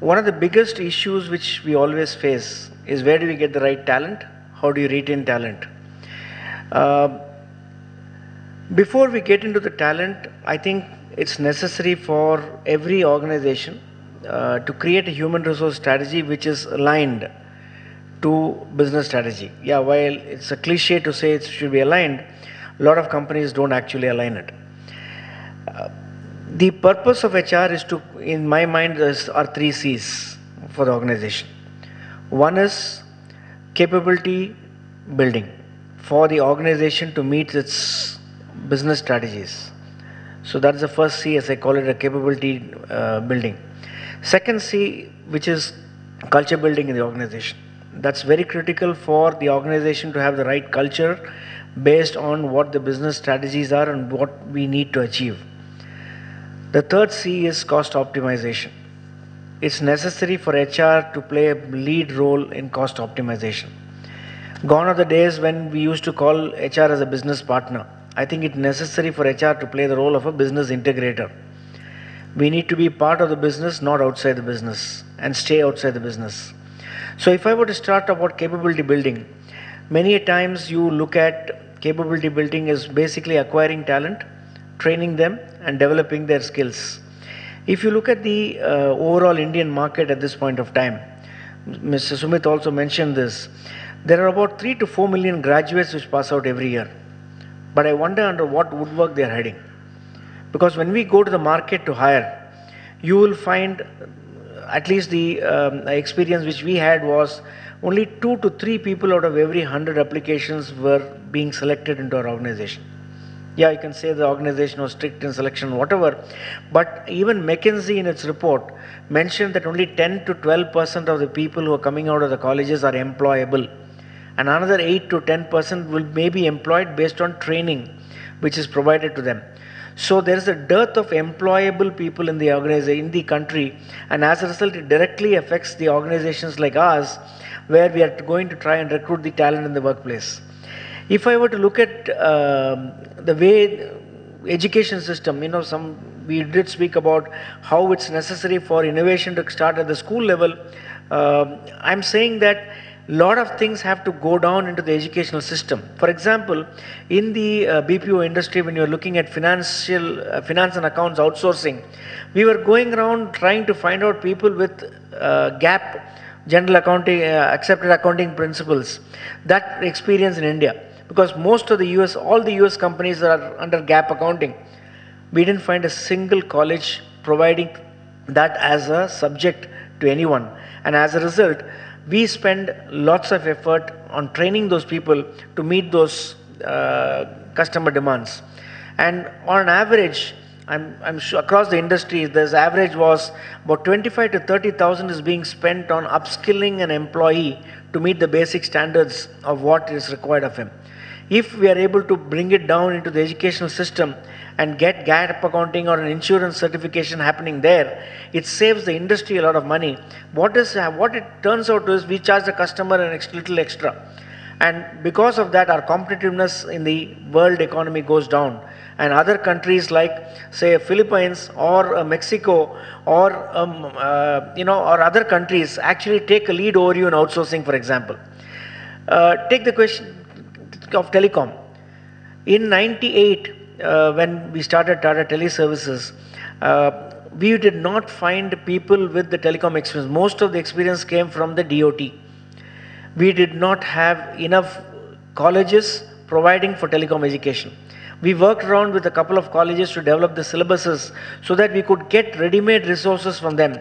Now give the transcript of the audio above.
One of the biggest issues which we always face is where do we get the right talent? How do you retain talent? Uh, Before we get into the talent, I think it's necessary for every organization to create a human resource strategy which is aligned to business strategy. Yeah, while it's a cliche to say it should be aligned, a lot of companies don't actually align it. The purpose of HR is to, in my mind, are three C's for the organization. One is capability building for the organization to meet its business strategies. So that's the first C, as I call it, a capability building. Second C, which is culture building in the organization. That's very critical for the organization to have the right culture based on what the business strategies are and what we need to achieve. The third C is cost optimization. It's necessary for HR to play a lead role in cost optimization. Gone are the days when we used to call HR as a business partner. I think it's necessary for HR to play the role of a business integrator. We need to be part of the business, not outside the business, and stay outside the business. So if I were to start about capability building, many a times you look at capability building as basically acquiring talent, training them, and developing their skills. If you look at the overall Indian market at this point of time, Mr. Sumit also mentioned this, there are about 3 to 4 million graduates which pass out every year. But I wonder under what woodwork they are heading. Because when we go to the market to hire, you will find, at least the experience which we had was, only 2 to 3 people out of every 100 applications were being selected into our organization. Yeah, you can say the organization was strict in selection, whatever, but even McKinsey in its report mentioned that only 10 to 12% of the people who are coming out of the colleges are employable, and another 8 to 10% will may be employed based on training which is provided to them. So there is a dearth of employable people in the organization, in the country, and as a result it directly affects the organizations like ours, where we are going to try and recruit the talent in the workplace. If I were to look at the way education system, we did speak about how it's necessary for innovation to start at the school level. I'm saying that a lot of things have to go down into the educational system. For example, in the BPO industry, when you're looking at finance and accounts outsourcing, we were going around trying to find out people with GAP, general accounting, accepted accounting principles, that experience in India. Because most of the US, all the US companies are under GAAP accounting. We didn't find a single college providing that as a subject to anyone. And as a result, we spend lots of effort on training those people to meet those customer demands. And on average, I'm sure across the industry, this average was about 25 to 30,000 is being spent on upskilling an employee to meet the basic standards of what is required of him. If we are able to bring it down into the educational system and get GAAP accounting or an insurance certification happening there, it saves the industry a lot of money. What it turns out is we charge the customer an little extra. And because of that, our competitiveness in the world economy goes down. And other countries like, say, Philippines or Mexico or or other countries actually take a lead over you in outsourcing, for example. Take the question of telecom. In '98, when we started Tata Teleservices, we did not find people with the telecom experience. Most of the experience came from the DOT. We did not have enough colleges providing for telecom education. We worked around with a couple of colleges to develop the syllabuses so that we could get ready-made resources from them.